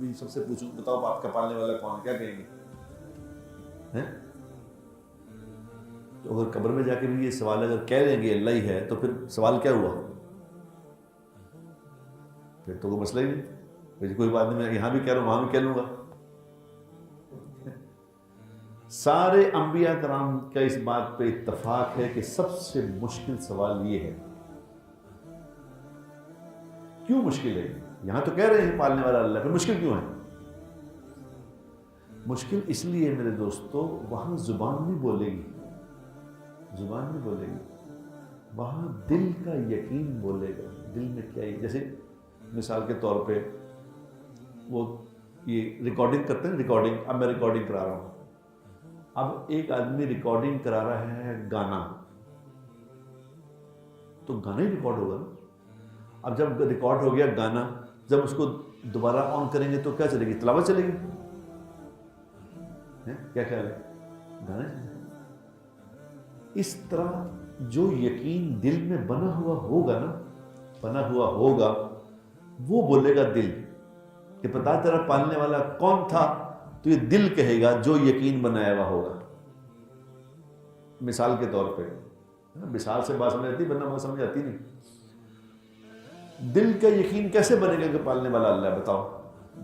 ابھی سب سے پوچھوں بتاؤ آپ کا پالنے والا کون ہے، کیا کہیں گے؟ تو اگر قبر میں جا کے بھی یہ سوال اگر کہہ لیں گے اللہ ہی ہے تو پھر سوال کیا ہوا؟ پھر تو کوئی مسئلہ ہی نہیں، پھر کوئی بات نہیں، میں یہاں بھی کہہ رہا ہوں وہاں بھی کہہ لوں گا۔ سارے انبیاء کرام کا اس بات پہ اتفاق ہے کہ سب سے مشکل سوال یہ ہے۔ کیوں مشکل ہے؟ یہاں تو کہہ رہے ہیں پالنے والا اللہ، پھر مشکل کیوں ہے؟ مشکل اس لیے میرے دوستو، وہاں زبان نہیں بولے گی، زبان نہیں بولے گی، وہاں دل کا یقین بولے گا۔ دل میں کیا ہے؟ جیسے مثال کے طور پہ وہ یہ ریکارڈنگ کرتے ہیں، ریکارڈنگ، اب میں ریکارڈنگ کرا رہا ہوں، اب ایک آدمی ریکارڈنگ کرا رہا ہے گانا، تو گانا ہی ریکارڈ ہوگا نا۔ اب جب ریکارڈ ہو گیا گانا، جب اس کو دوبارہ آن کریں گے تو کیا چلے گی؟ تلاوت چلے گی؟ کیا خیال ہے؟ گانا چلے گا۔ اس طرح جو یقین دل میں بنا ہوا ہوگا نا، بنا ہوا ہوگا، وہ بولے گا دل کہ پتا تیرا پالنے والا کون تھا، تو یہ دل کہے گا جو یقین بنایا ہوا ہوگا۔ مثال کے طور پہ، مثال سے بات سمجھ آتی، ورنہ بات سمجھ آتی نہیں۔ دل کا یقین کیسے بنے گا کہ پالنے والا اللہ ہے؟ بتاؤ۔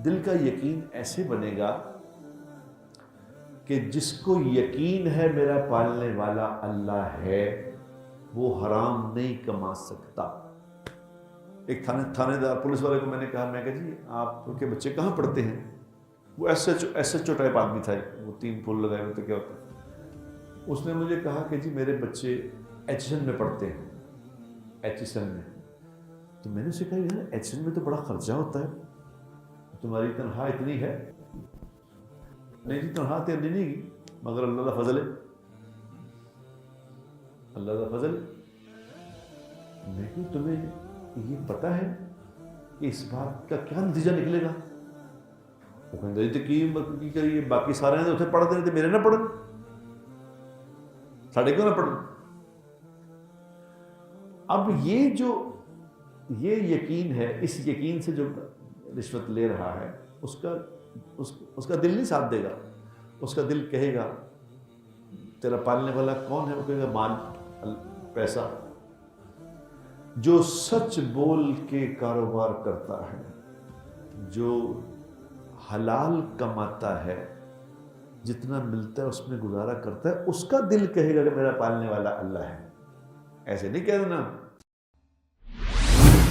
دل کا یقین ایسے بنے گا کہ جس کو یقین ہے میرا پالنے والا اللہ ہے، وہ حرام نہیں کما سکتا۔ ایک تھانے دار پولیس والے کو میں نے کہا جی آپ کے بچے کہاں پڑھتے ہیں؟ وہ ایس ایچ او ٹائپ آدمی تھا، وہ 3 پھول لگائے ہوئے تو کیا ہوتا ہے۔ اس نے مجھے کہا کہ جی میرے بچے ایچ ایس این میں پڑھتے ہیں، ایچ ایس این میں۔ تو میں نے اسے کہا یار ایچ ایس این میں تو بڑا خرچہ ہوتا ہے، تمہاری تنخواہ اتنی ہے؟ نہیں جی تنخواہ تو اتنی نہیں گی، مگر اللہ کا فضل ہے، اللہ کا فضل ہے۔ میں کہ تمہیں یہ پتہ ہے کہ اس بات کا کیا نتیجہ نکلے گا؟ وہ کہتے ہیں کی کریے، باقی سارے نے اتنے پڑھتے رہتے، میرے نہ پڑھن، ساڑھے کیوں نہ پڑھن؟ اب یہ جو یہ یقین ہے، اس یقین سے جو رشوت لے رہا ہے، اس کا دل نہیں ساتھ دے گا۔ اس کا دل کہے گا تیرا پالنے والا کون ہے؟ وہ کہے گا مال، پیسہ۔ جو سچ بول کے کاروبار کرتا ہے، جو حلال کماتا ہے، جتنا ملتا ہے اس میں گزارا کرتا ہے، اس کا دل کہے گا کہ میرا پالنے والا اللہ ہے۔ ایسے نہیں کہہ دینا